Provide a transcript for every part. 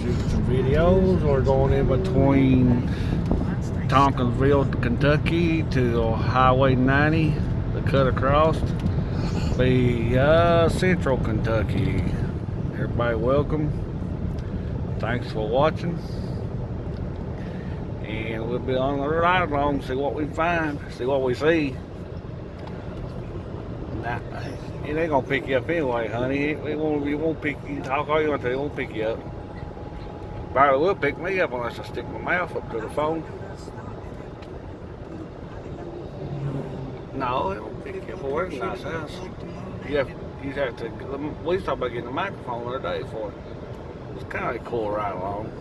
shooting some videos. We're going in between Tompkinsville, Kentucky to Highway 90, the cut across. Be Central Kentucky. Everybody welcome. Thanks for watching. And we'll be on the ride along, see what we find, see what we see. Nah, it ain't gonna pick you up anyway, honey. It won't pick you. Talk all you want to, it won't pick you up. Barely will pick me up unless I stick my mouth up to the phone. No, it won't pick you up. We're in a nice house. You have to. We was talking about getting a microphone the other day for it. It's kind of cool right along.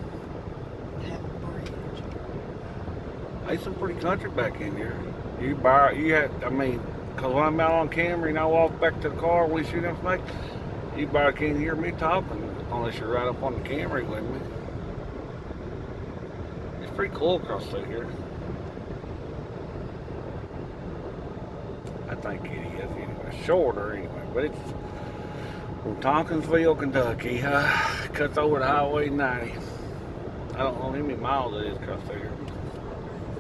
There's some pretty country back in here. Because when I'm out on camera and I walk back to the car, we shoot them snakes, you barely can't hear me talking unless you're right up on the camera with me. It's pretty cool across through here. I think it is anyway. Shorter anyway, but it's from Tompkinsville, Kentucky. Cuts over the Highway 90. I don't know how many miles it is across through here.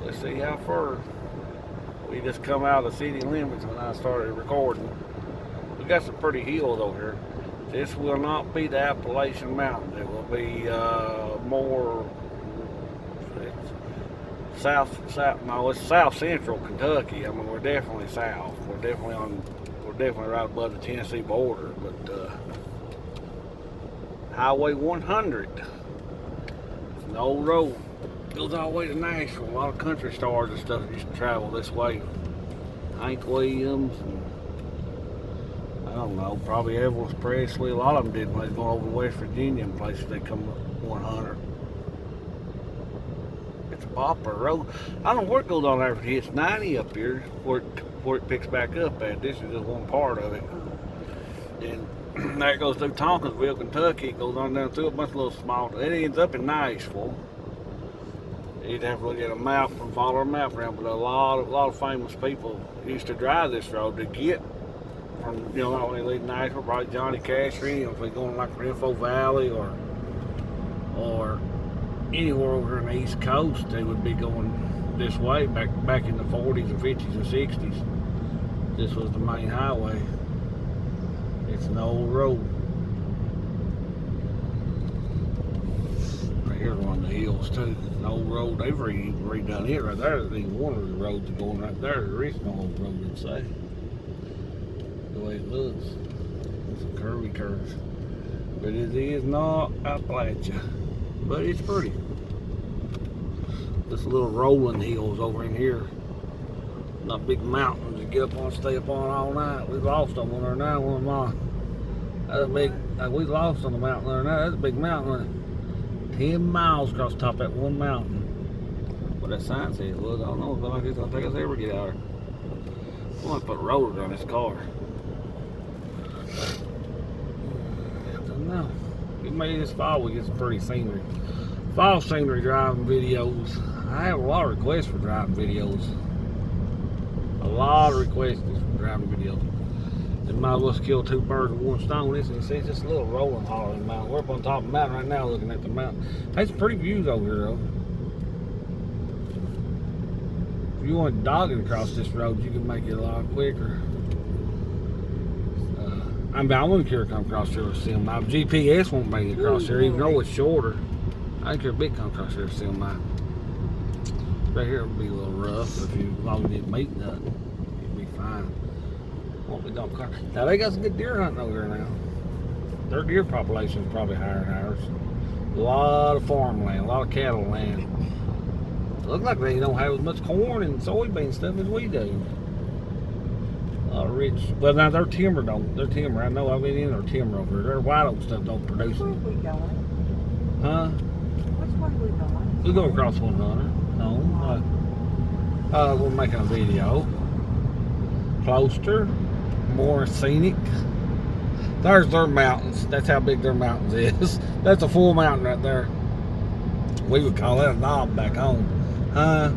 Let's see how far. We just come out of the city limits when I started recording. We got some pretty hills over here. This will not be the Appalachian Mountains. It will be more south. No, it's south central Kentucky. I mean, we're definitely south. We're definitely right above the Tennessee border. But Highway 100. It's an old road. Goes all the way to Nashville. A lot of country stars and stuff used to travel this way. Hank Williams, and I don't know, probably Elvis Presley. A lot of them did when they was going over to West Virginia and places. They come up 100. It's a popper road. I don't know where it goes on there. If it hits 90 up here, where it picks back up at. This is just one part of it. And there it goes through Tompkinsville, Kentucky. It goes on down through a bunch of little small. It ends up in Nashville. You'd have to look at a map and follow a map around, but a lot of famous people used to drive this road to get from, not only leaving Nashville, probably Johnny Cash or any, if they're going like Renfro Valley or anywhere over in the East Coast, they would be going this way back in the 40s and 50s and 60s. This was the main highway. It's an old road. Here's one of the hills too. An old road. They've redone it right there. There's one of the roads going right there. The original old road, I'd say. The way it looks. Some curvy curves. But it is not Appalachia. But it's pretty. This little rolling hills over in here. Not big mountains to get up on, stay up on all night. We lost on one there now. We lost on the mountain there now. That's a big mountain. 10 miles across the top of that one mountain. What that sign said was, I don't know, it's like it's gonna take us ever get out of here. I'm gonna put rollers on this car. I don't know. Maybe this fall we get some pretty scenery. Fall scenery driving videos. I have a lot of requests for driving videos. A lot of requests for driving videos. They might as well kill two birds with one stone. It's just a little rolling hollow mountain. We're up on top of the mountain right now looking at the mountain. There's some pretty views over here though. If you want dogging across this road, you can make it a lot quicker. I wouldn't care to come across here with a my GPS won't make it across here, even though it's shorter. I don't care a bit come across here with a my. Right here would be a little rough, but if you as long as you didn't meet nothing, you'd be fine. Now they got some good deer hunting over here now. Their deer population is probably higher than ours. A lot of farmland, a lot of cattle land. It looks like they don't have as much corn and soybean stuff as we do. A lot of rich. Well, now their timber don't. Their timber, I know I've been in their timber over here. Their white oak stuff don't produce it. Where are we going? Huh? Which way are we going? We're going across 100. No. We're making a video. Closer. More scenic. There's their mountains. That's how big their mountains is. That's a full mountain right there. We would call that a knob back home. I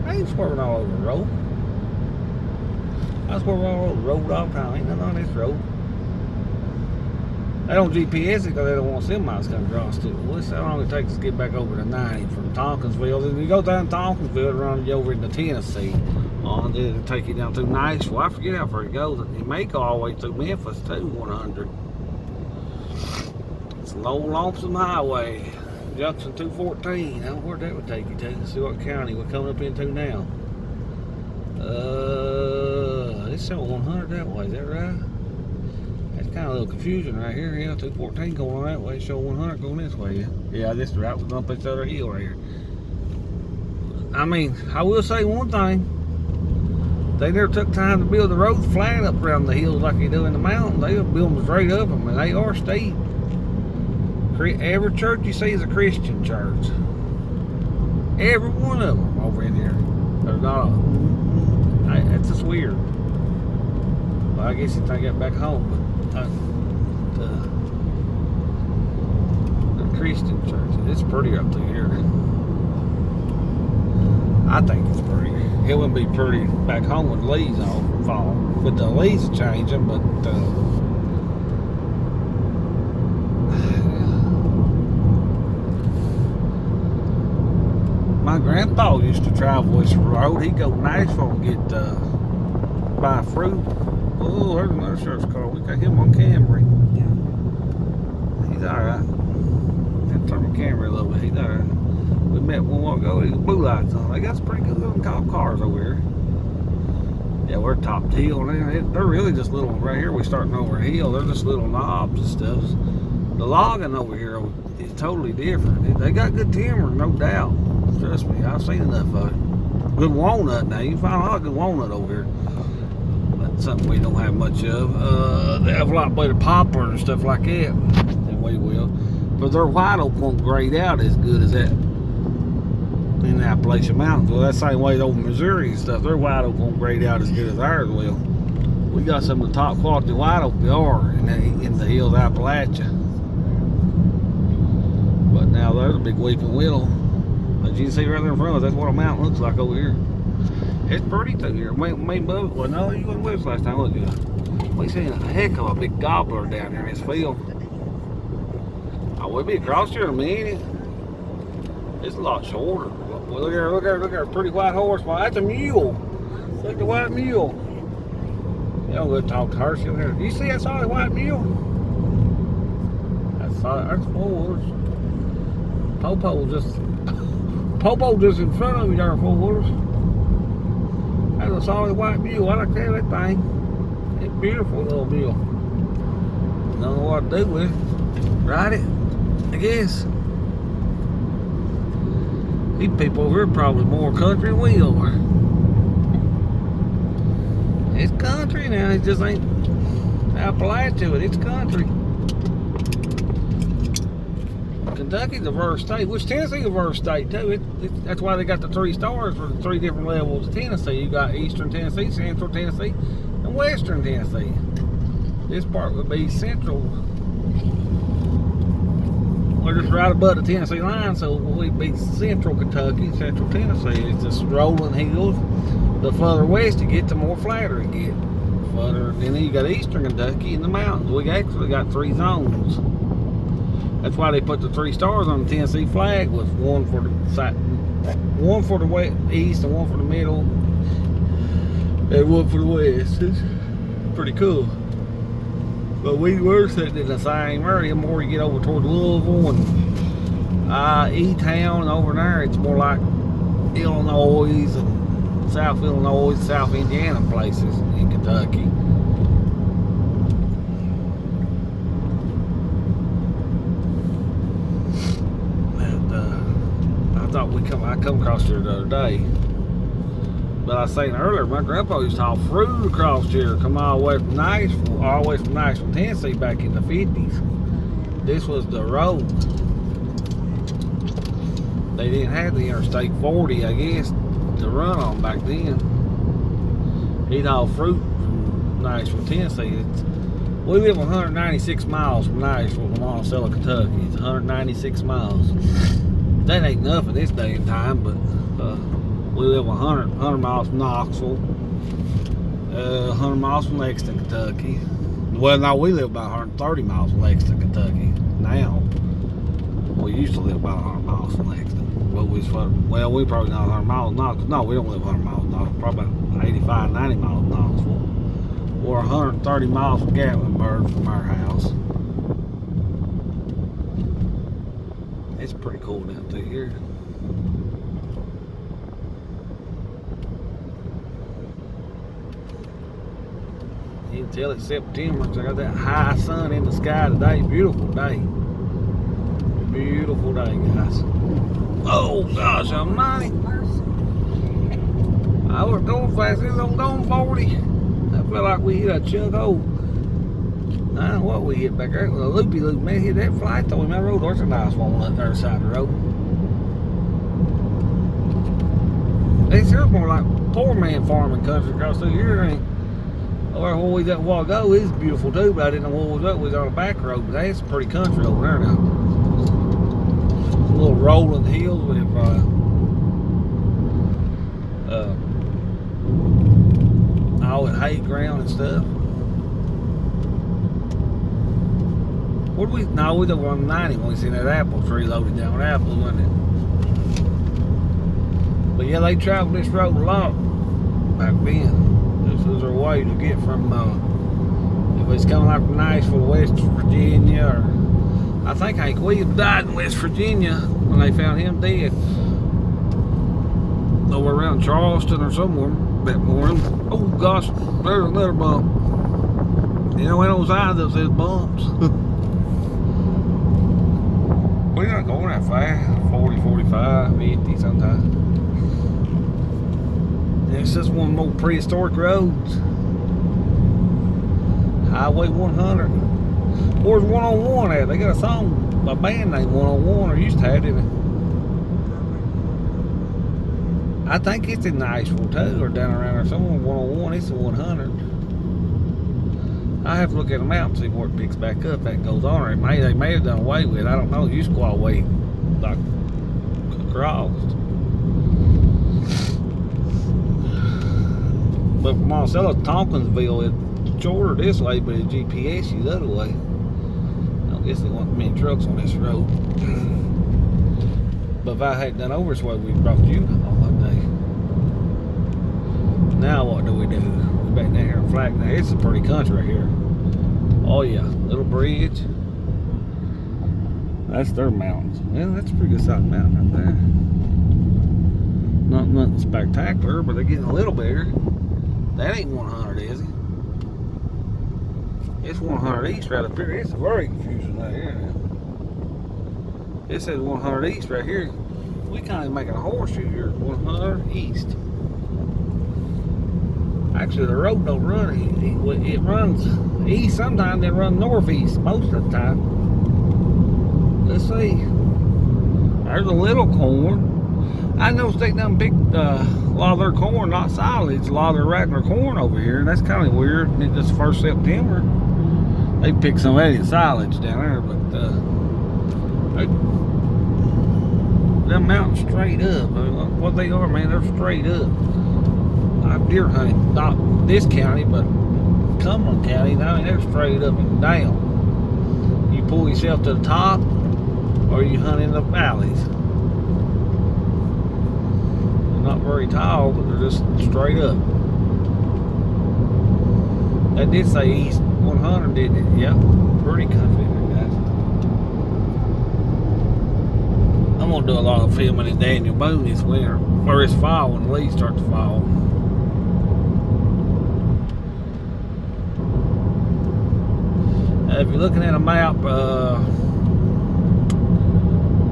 ain't swerving all over the road. I swerve all over the road all the time. Ain't nothing on this road. They don't GPS it because they don't want semis coming across to it. Well, that's how long it takes to get back over to 90 from Tompkinsville. Then you go down Tompkinsville and run you over into Tennessee. Then it'll take you down through Nashville. I forget how far it goes. It may go all the way through Memphis too, 100. It's an old lonesome highway. Junction 214. I don't know where that would take you to. See what county we're coming up into now. It's showing 100 that way. Is that right? That's kind of a little confusion right here. Yeah, 214 going on that way. Show 100 going this way. Yeah, this route was up this other hill right here. I mean, I will say one thing. They never took time to build the roads flat up around the hills like they do in the mountains. They build them straight up. I mean, they are steep. Every church you see is a Christian church. Every one of them over in here. There's not a... That's just weird. Well, I guess you think that back home, but the Christian churches, it's pretty up to here. I think it's pretty. It wouldn't be pretty back home with the leaves all fall. But the leaves changing, but my grandpa used to travel this road. He'd go to Nashville and get buy fruit. Oh, there's another sheriff's car. We got him on Camry. Yeah. He's alright. Had to turn my camera a little bit. He's alright. We met one while ago. He's blue lights on. They got some pretty good looking cop cars over here. Yeah, we're top hill now. They're really just little, right here we're starting over a hill. They're just little knobs and stuff. The logging over here is totally different. They got good timber, no doubt. Trust me, I've seen enough of it. Good walnut now. You can find a lot of good walnut over here. That's something we don't have much of. They have a lot better poplar and stuff like that than we will. But their white oak won't grade out as good as that in the Appalachian Mountains. Well, that's the same way over Missouri and stuff. Their white oak won't grade out as good as ours will. We got some of the top quality white oak they are in the hills of Appalachia. But now there's a big weeping willow. As you can see right there in front of us, that's what a mountain looks like over here. It's pretty through here. Well, no, you wasn't with us last time, was you? We seen a heck of a big gobbler down there in this field. Oh, we'll be across here in a minute. It's a lot shorter. Well, look at a pretty white horse. Well, that's a mule. Look at the white mule. You don't go talk to her. She'll hear. You see that solid white mule? That's four-wheelers. Popo just in front of me there, four-wheelers. That's a solid white mule. I like that thing. It's a beautiful little mule. Don't know what to do with it. Ride it, I guess. These people over here are probably more country than we are. It's country now. It just ain't Appalachia, but it's country. Kentucky's a verse state, which Tennessee's a verse state too. That's why they got the 3 stars for the 3 different levels of Tennessee. You got Eastern Tennessee, Central Tennessee, and Western Tennessee. This part would be Central. We're just right above the Tennessee line, so we'd be Central Kentucky, Central Tennessee. It's just rolling hills. The further west you get, the more flatter it gets. And then you got Eastern Kentucky in the mountains. We actually got 3 zones. That's why they put the 3 stars on the Tennessee flag, with one for the west, east, and one for the middle, and one for the west. It's pretty cool. But we were sitting in the same area. More you get over toward Louisville and E-Town over there, it's more like Illinois and South Illinois, South Indiana places in Kentucky. I come across here the other day. But I was saying earlier, my grandpa used to haul fruit across here, come all the way from Nashville, Tennessee back in the 50s. This was the road. They didn't have the Interstate 40, I guess, to run on back then. He'd haul fruit from Nashville, Tennessee. We live 196 miles from Nashville to Monticello, Kentucky. It's 196 miles. That ain't nothing this day and time, but we live 100 miles from Knoxville, 100 miles from Lexington, Kentucky, Well, no, we live about 130 miles from Lexington, Kentucky. Now, we used to live about 100 miles from Lexington. Well, we probably not 100 miles north. No, we don't live 100 miles north. Probably about 85, 90 miles north. We're 130 miles from Gatlinburg from our house. It's pretty cool down through here. You can tell it's September. So I got that high sun in the sky today. Beautiful day. Beautiful day, guys. Oh gosh, I'm 90. I was going fast. I'm going 40. I felt like we hit a chug hole. I don't know what we hit back there. A loopy loop, man. Hit that fly throw in my road. There's a nice one up there side of the road. It's here more like poor man farming country across through here, ain't it? Or where we got a while ago is beautiful too, but I didn't know what was up. We was on a back road, but that's pretty country over there now. Little rolling hills with all the hay ground and stuff. What we? No, we were on 90 when we seen that apple tree loaded down with apples, wasn't it? But yeah, they traveled this road a lot back then. This was their way to get from if it's coming like from Nashville, West Virginia, or I think Hank Williams died in West Virginia when they found him dead. Over around Charleston or somewhere that morning. Oh gosh, there's another bump. You know, in those eyes that says bumps. We're not going that fast. 40, 45, 50 sometimes. It's just one more prehistoric roads. Highway 100. Where's 101 at? They got a song, a band named 101, or used to have it. I think it's in Nashville too, or down around there somewhere. 101, it's the 100. I have to look at the map and see where it picks back up. That goes on, or they may have done away with it. I don't know. It used to go all the way like across. But from Marcellus Tompkinsville, it's shorter this way, but it GPS you the other way. I guess they want many trucks on this road. But if I had done over this way, we'd brought you all that day. Now what do? We're back down here in Flag. Now it's a pretty country right here. Oh yeah, little bridge. That's their mountains. Well, that's a pretty good sized mountain right there. Not nothing spectacular, but they're getting a little bigger. That ain't 100, is it? It's 100 East right up here. It's very confusing right here. It says 100 East right here. We kind of making a horseshoe here. 100 East. Actually, the road don't run. It runs east. Sometimes it runs northeast. Most of the time. Let's see. There's a little corn. I noticed they done picked a lot of their corn, not solids, a lot of their regular corn over here. That's kind of weird. It's 1st September. They picked some of that in solids down there, but them mountains straight up. I mean, what they are, man, they're straight up. I've deer hunted, not this county, but Cumberland County. I mean, they're straight up and down. You pull yourself to the top, or you hunt in the valleys. Not very tall, but they're just straight up. That did say East 100, didn't it? Yeah, pretty country there, guys. I'm gonna do a lot of filming in Daniel Boone this winter, or this fall when the leaves start to fall. If you're looking at a map,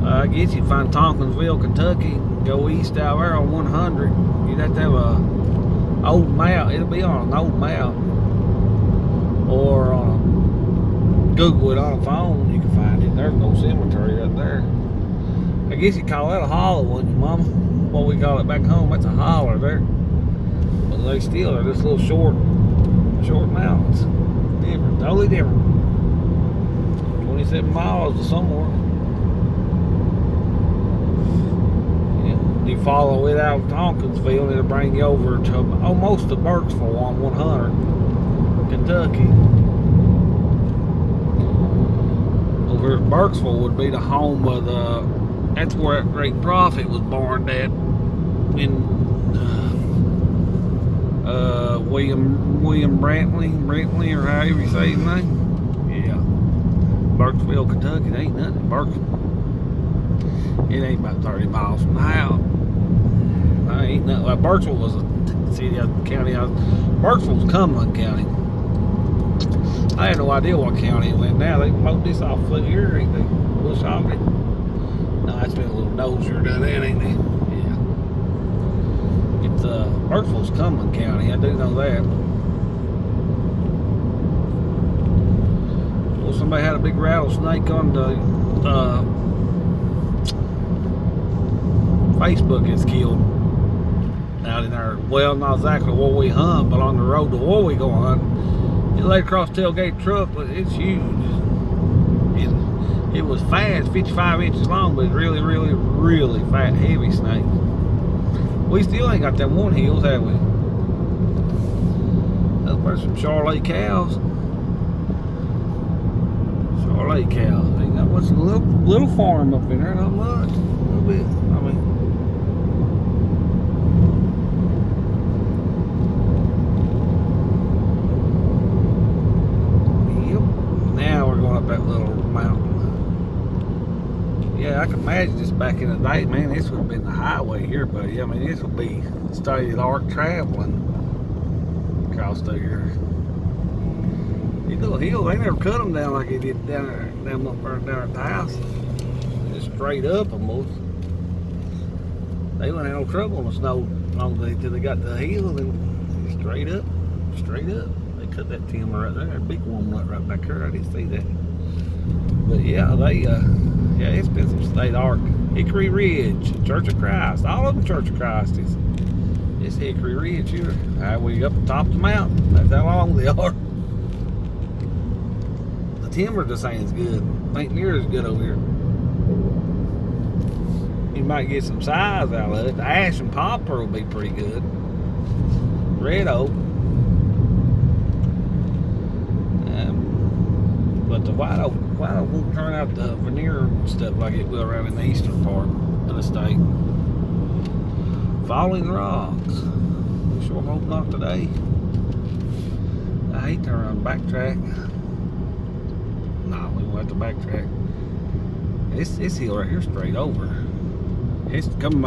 I guess you'd find Tompkinsville, Kentucky. Go east out there on 100. You'd have to have a old map. It'll be on an old map, or Google it on a phone. You can find it. There's no cemetery right there. I guess you call that a hollow, wouldn't you, Mama? What we call it back home, that's a holler there. But they still are just little short mountains. Different, totally different. 27 miles to somewhere. You follow it out of Tompkinsville, it'll bring you over to almost to Burkesville on 100, Kentucky. where Burkesville would be the home of that's where that great prophet was born at in William Brantley, or however you say his name. Yeah. Burkesville, Kentucky. It ain't nothing. Burkesville. It ain't about 30 miles from the house. I ain't nothing. Well, Burkesville was a city, county. Burkesville was Cumberland County. I had no idea what county it went. Now they mowed this off through here, ain't they? Bush hogged it. No, it's been a little dozier done that, ain't it? Yeah. It's Burkesville's Cumberland County. I do know that. Well, somebody had a big rattlesnake on the Facebook. It's killed out in there. Well, not exactly where we hunt, but on the road to where we go hunt. It laid across the tailgate truck, but it's huge. It was fast, 55 inches long, but it's really, really, really fat, heavy snake. We still ain't got them one hills, have we? Up there's some Charolais cows. Charolais cows. Ain't got much. A little farm up in there, not much. A little bit. I mean. That little mountain. Yeah, I can imagine this back in the day, man. This would have been the highway here, buddy. I mean, this would be state of the art traveling across through here. These little hills, they never cut them down like they did down up there down at the house. Just straight up almost. They wouldn't have no trouble on the snow until they got to the hill, and straight up, straight up. They cut that timber right there. Big one went right back there. I didn't see that. But yeah, it's been some state art. Hickory Ridge, Church of Christ, all of them Church of Christ is. It's Hickory Ridge here. We up the top of the mountain. That's how long they are. The timber just ain't as good. Ain't near as good over here. You might get some size out of it. The ash and poplar will be pretty good. Red oak. But the white oak won't turn out the veneer and stuff like it will around in the eastern part of the state. Falling rocks. We sure hope not today. I hate to run backtrack. No, we won't have to backtrack. This hill right here straight over. It's coming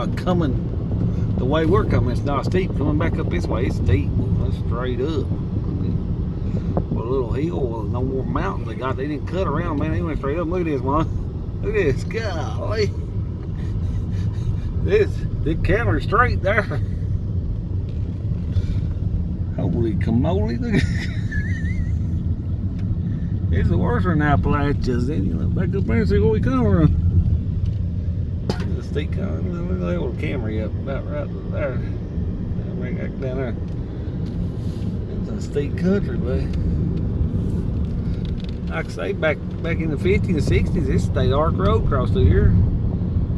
the way we're coming. It's not steep. Coming back up this way, it's steep. It's straight up. A little hill with no more mountains they got. They didn't cut around, man. They went straight up. Look at this, man. Look at this. Golly. This camera straight there. Holy camoli. Look at it's the worst than Appalachians. Then you look back up there and see where we come from. The steep coming. Look at that little camera up about right there. Right down there. It's a steep country, buddy. Like I say, back in the 50s and 60s, this state arc road across through here.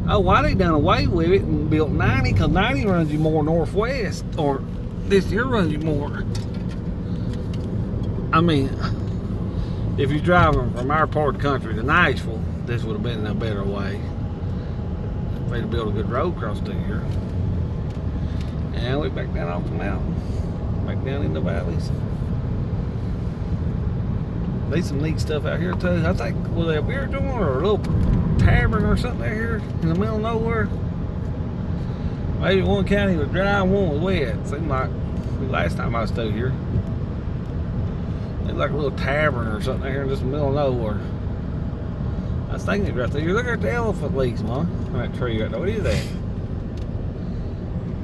Oh, why they done away with it and built 90? Because 90 runs you more northwest, or this here runs you more. I mean, if you're driving from our part of the country to Nashville, this would have been a better way. If they'd have built a good road across through here. And we're back down off the mountain, back down in the valleys. There's some neat stuff out here too. I think, was there a beer joint or a little tavern or something out here in the middle of nowhere? Maybe one county was dry and one was wet. It seemed like the last time I was through here. It's like a little tavern or something out here in just the middle of nowhere. I was thinking it right there. Look at the elephant leaves, man. That tree right there. What is that?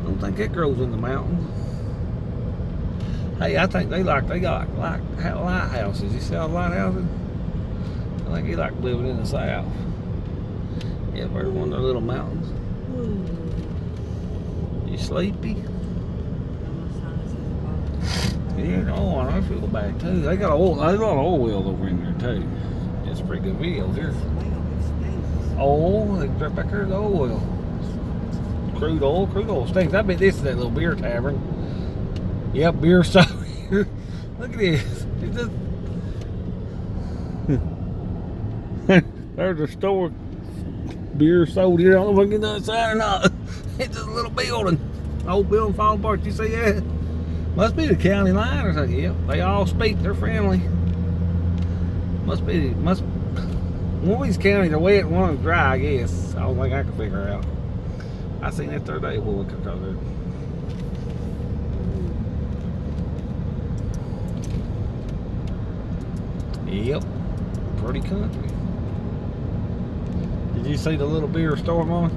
I don't think that grows in the mountains. Hey, I think they got lighthouses. You see all the lighthouses? I think they like living in the south. Yeah, there's one of their little mountains. You sleepy? Yeah, oh, I feel bad too. They got a lot of oil wells over in there too. It's a pretty good video here. Oh, right back there's the oil. Crude oil stinks. I bet this is that little beer tavern. Yep, beer soda. Look at this. It's just There's a store. Beer sold here. I don't know if I can get outside or not. It's just a little building. Old building falling apart. You see that? Must be the county line or something. Yep. They all speak. They're friendly. Must one of these counties are wet and one of them's dry, I guess. I don't think I can figure out. I seen that the other day when we come across there. Yep. Pretty country. Did you see the little beer store, Mom?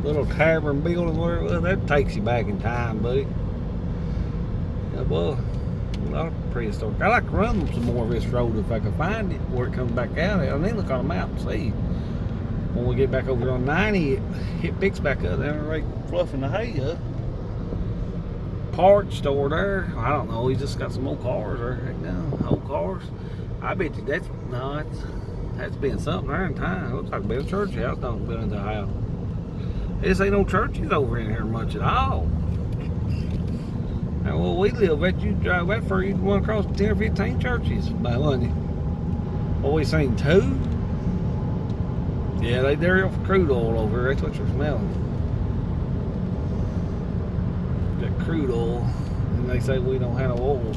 Little tavern building, whatever it was? That takes you back in time, buddy. Yeah, boy. A lot of prehistoric. I like to run some more of this road if I can find it where it comes back out. I need to look on the map and see. When we get back over on 90, it picks back up there right fluffing the hay up. Parts store there. I don't know. He's just got some old cars there right now. Old cars. I bet you that's been something there in time. It looks like a church house. Don't build into a house. This ain't no churches over in here much at all. Now, where we live, bet you drive that far, you'd run across 10 or 15 churches, wouldn't you? Well, we seen 2. Yeah, they're for crude oil over here. That's what you're smelling. That crude oil. And they say we don't have no oil.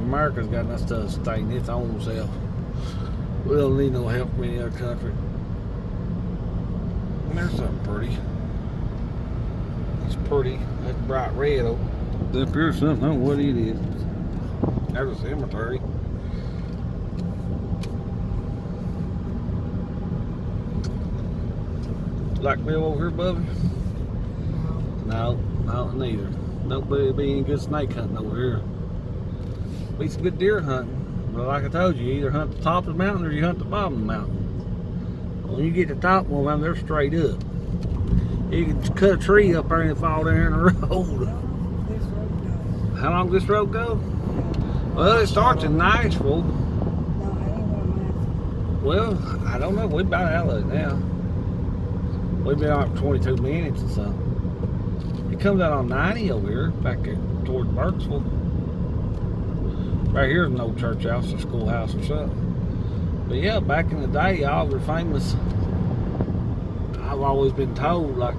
America's got enough stuff to sustain its own self. We don't need no help from any other country. And there's something pretty. It's pretty. That's bright red. Up here's something. I don't know what it is. There's a cemetery. Like live over here, Bubby? No, neither. Nobody be any good snake hunting over here. Be some good deer hunting. But like I told you, you either hunt the top of the mountain or you hunt the bottom of the mountain. When you get to the top of them, they're straight up. You can just cut a tree up there and fall down in the road. How long does this road go? Well, it starts in Nashville. Well, I don't know. We're about out of it now. We've been on for 22 minutes or something. It comes out on 90 over here, back there towards Burkesville. Right here's an old church house or schoolhouse or something. But yeah, back in the day, y'all were famous. I've always been told, like,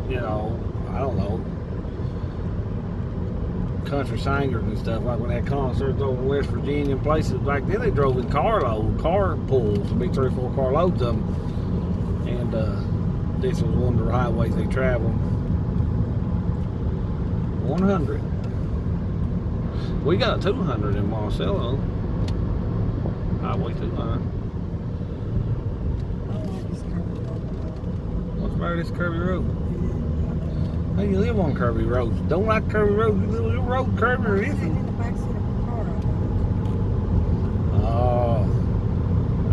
you know, I don't know, country singers and stuff, like when they had concerts over in West Virginia and places back then, they drove in car pulls. There'd be 3 or 4 car loads of them. And this was one of the highways they traveled. 100. We got 200 in Monticello. Highway 200. What's about this curvy road? Hey, you live on curvy roads. Don't like curvy roads. You live on your road curvy or anything. Oh,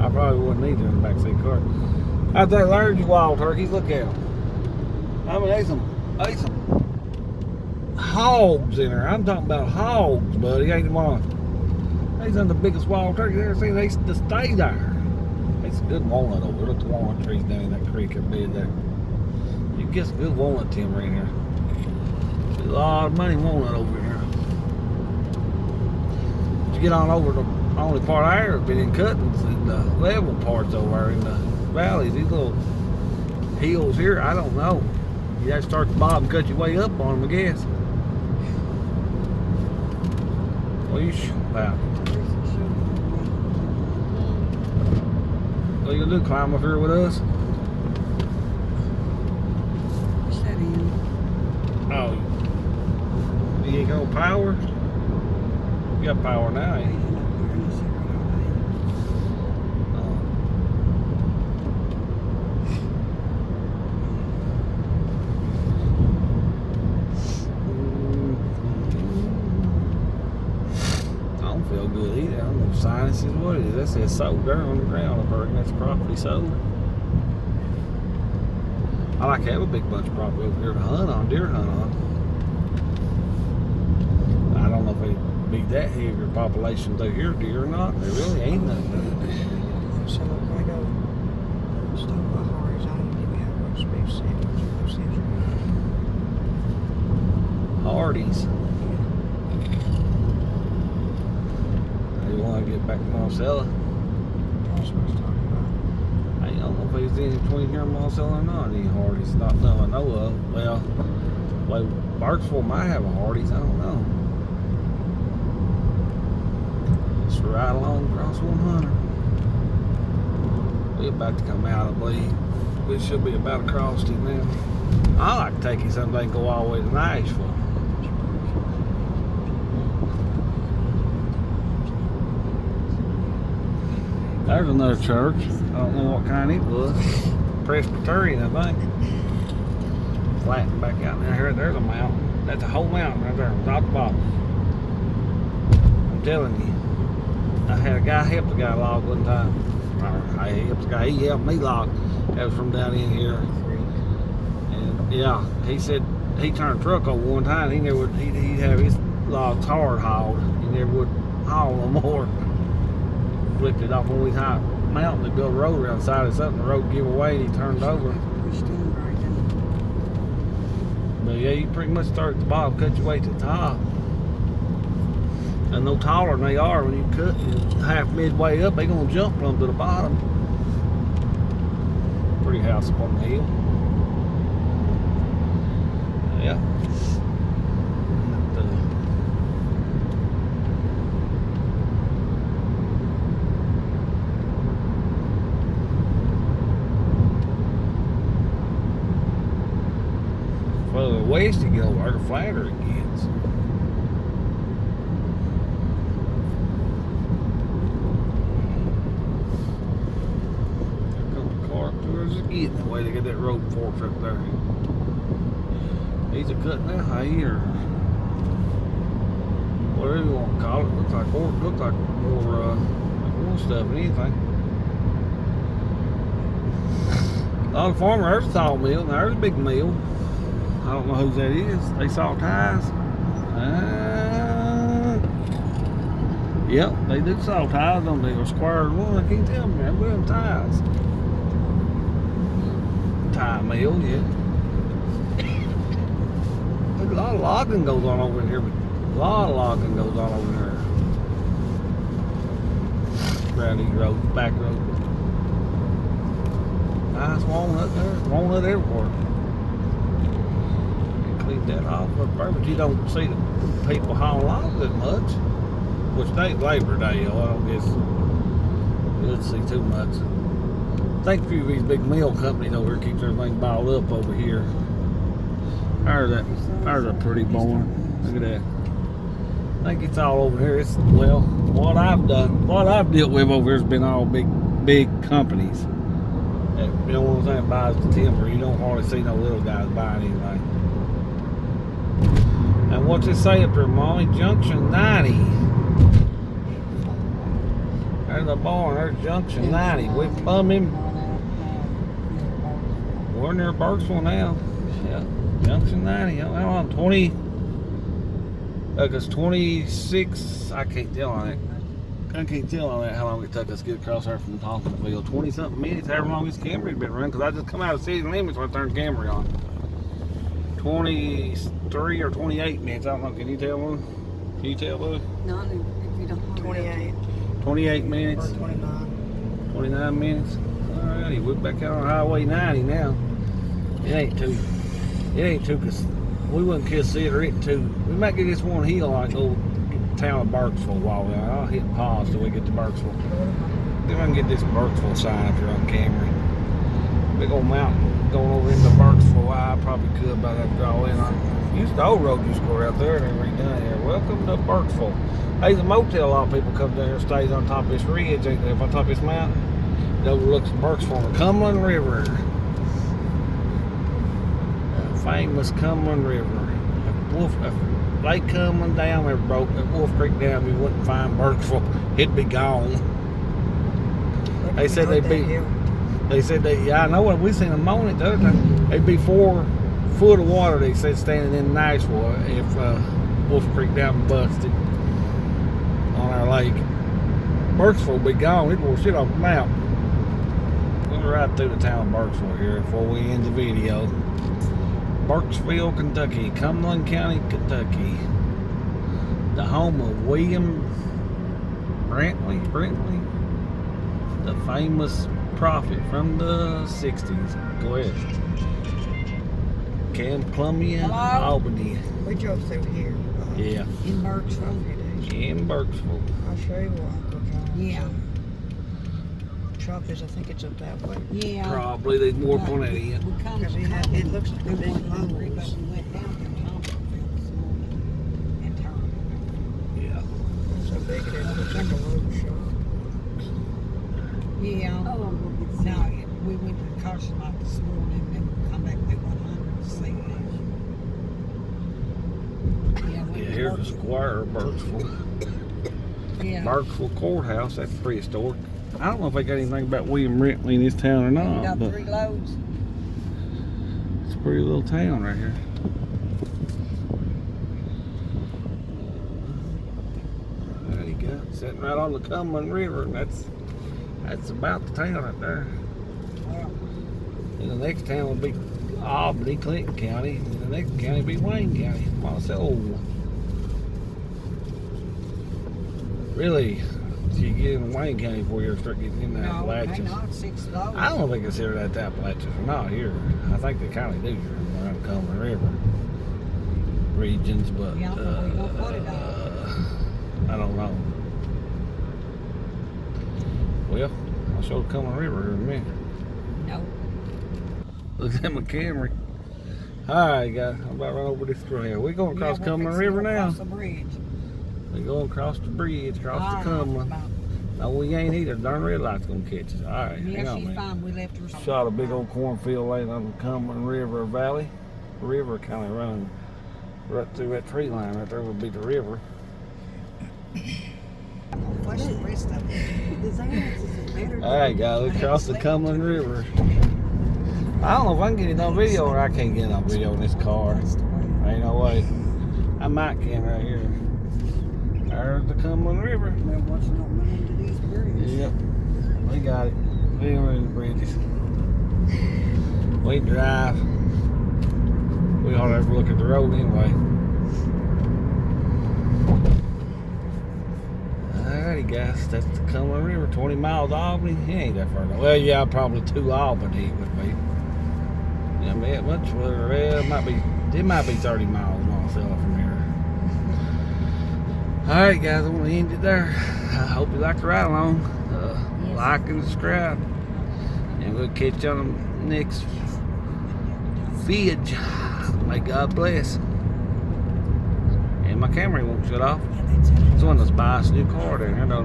I probably wouldn't either in the backseat car. Out there, large wild turkeys. Look at them. I mean, there's some hogs in there. I'm talking about hogs, buddy. Ain't them on. These are the biggest wild turkeys I've ever seen. They just stay there. It's a good walnut over there. Look at the walnut trees down in that creek up bed there. You can get some good walnut timber in here. There's a lot of money walnut over here. You get on over the only part I ever been in cuttings and the level parts over there in the valleys. These little hills here, I don't know. You have to start at the bottom and cut your way up on them, I guess. What are you about? What are you gonna do? Climb up here with us? Oh, you ain't got no power? You got power now, ain't you? Feel good either. I don't know if sinuses, what it is. That says sold there on the ground. I'm hurting. That's property sold. I like to have a big bunch of property over here to hunt on, deer hunt on. I don't know if it'd be that heavy a population through here, deer or not. There really ain't nothing. So if I go stop by horizontal, we have roast beef sandwich. Hardee's. want to get back to Marcella. That's what I was talking about. I don't know if he's in between here and Marcella or not. Any Hardee's, not that I know of. Well, Burkesville might have a Hardee's. I don't know. It's right along across 100. We're about to come out, I believe. We should be about across it now. I like to take you someday and go all the way to Nashville. There's another church. I don't know what kind it was. Presbyterian, I think. Flattened back out there. There's a mountain. That's a whole mountain right there, top to bottom. I'm telling you. I had a guy help the guy log one time. He helped me log. That was from down in here. And yeah, he said he turned truck over one time. He'd have his logs hard hauled. He never would haul no more. Flipped it off on his high mountain. They built a road around the side of something. The road gave away and he turned over. But yeah, you pretty much start at the bottom, cut your way to the top. And no taller than they are, when you cut half midway up, they're gonna jump from to the bottom. Pretty house up on the hill. Yeah. Further west you go, the flatter it gets. Getting the way they get that road forks up there. These are cutting that hay or whatever you want to call it. Looks like more stuff than anything. A lot of farmers, there's a saw mill, and there's a big mill. I don't know whose that is. They saw ties. Yep, they do saw ties on the square one. I can't tell me. They're doing ties. Tie mill, yeah. There's a lot of logging goes on over in here. A lot of logging goes on over there. Around these roads, back roads. Nice walnut there. Walnut everywhere. You clean that off up there, but you don't see the people hauling logs that much. Which ain't Labor Day, though. I don't guess you'll see too much. I think a few of these big mill companies over here keeps everything balled up over here. There's a pretty barn. Look at that. I think it's all over here. It's, well, what I've dealt with over here has been all big companies. That, you know what I'm saying, buys the timber. You don't hardly see no little guys buying anything. And what's it say up there, Molly? Junction 90. There's a barn. There's Junction 90. We're plumbing. We're near Burkesville now. Yeah, Junction 90. How long? 20. It's 26. I can't tell on it. I can't tell on that how long it took us to get across there from Tompkinsville. 20 something minutes. However long this Camry's been running. Because I just come out of city limits when I turned the Camry on. 23 or 28 minutes. I don't know. Can you tell, Lou? Can you tell, Lou? No, if you don't. 28. 28 minutes. Or 29. 29 minutes. Alrighty, we're back out on Highway 90 now. It ain't too, cause we wouldn't consider it too. We might get this one hill like old town of Burkesville while we're out. I'll hit pause till we get to Burkesville. Then I can get this Burkesville sign up here on Camry. Big old mountain going over into Burkesville. I probably could by that draw in. Used the old road used to go out there and they redone here. Welcome to Burkesville. Hey, the motel, a lot of people come down here, stays on top of this ridge, ain't they? Up on top of this mountain. It overlooks Burkesville, the Cumberland River. Famous Cumberland River. If Lake Cumberland Dam ever broke, if Wolf Creek Dam, you wouldn't find Burkesville. It'd be gone. They said yeah, I know what we seen them on it the other time. It'd be 4 foot of water, they said, standing in Nashville if Wolf Creek Dam busted on our lake. Burkesville would be gone. It will shit off the map. We're right through the town of Burkesville here before we end the video. Burkesville, Kentucky, Cumberland County, Kentucky. The home of William Brentley, the famous prophet from the 60s. Go ahead. Cumberland, Hello? Albany. We drove through here. Yeah, In A Burksville. few days. in Burksville. I'll show you where Uncle John. Yeah. Truck is, I think it's up that way. Yeah. Probably there's more on that end. We come Because to it looks like a we big went down there, but Lowe's. we went down to Cumberland this morning and turned. Yeah. So big it is. It's like a road show. Yeah. No, we went to the caution lot this morning and come back through 100 to see that. Yeah, we Yeah, was here's the Burksville. square of Burksville. Yeah. Burksville Courthouse, that's prehistoric. I don't know if they got anything about William Brentley in this town or We not, got but 3 loads. it's a pretty little town right here. There you go, sitting right on the Cumberland River, and that's about the town right there. Well, And the next town will be Albany, Clinton County, and the next county will be Wayne County. Marcel. Really, so you get in Wayne County before you start getting in the no, Appalachians. hang on, 6 loads. I don't know if they consider that the Appalachians or not here. I think they kind of do here around the Cumberland River regions, but Yeah, but we won't put it I don't know. Well, I'll show the Cumberland River here in a minute. No. Look at my Camry. Alright guys, I'm about to run over this trail. We're going across Yeah, Cumberland fixing to River go now. across the bridge. We're going across the bridge, across Ah, the Cumberland. about- No, we ain't either. Darn red light's gonna catch us. Alright, hang Yeah, on, she's man. fine. We left her. Shot a big old cornfield laying on the Cumberland River Valley. The river kind of running right through that tree line right there would be the river. Flush the rest of it. Alright guys, we crossed the Cumberland River. I don't know if I can get it on video or I can't get it on video in this car. Ain't no way. I might can right here. There's the Cumberland River. Yep, we got it. We ain't running the bridges. We drive. We don't ever look at the road anyway. Alrighty guys, that's the Cumberland River, 20 miles to Albany. It ain't that far. Well, yeah, probably to Albany it would be. Yeah, I mean, much further. Well, it might be 30 miles myself from here. Alright guys, I'm gonna end it there. I hope you like the ride along. Yes. Like and subscribe. And we'll catch you on the next vid. May God bless. And my camera won't shut off. Someone just buy us a new car down here, don't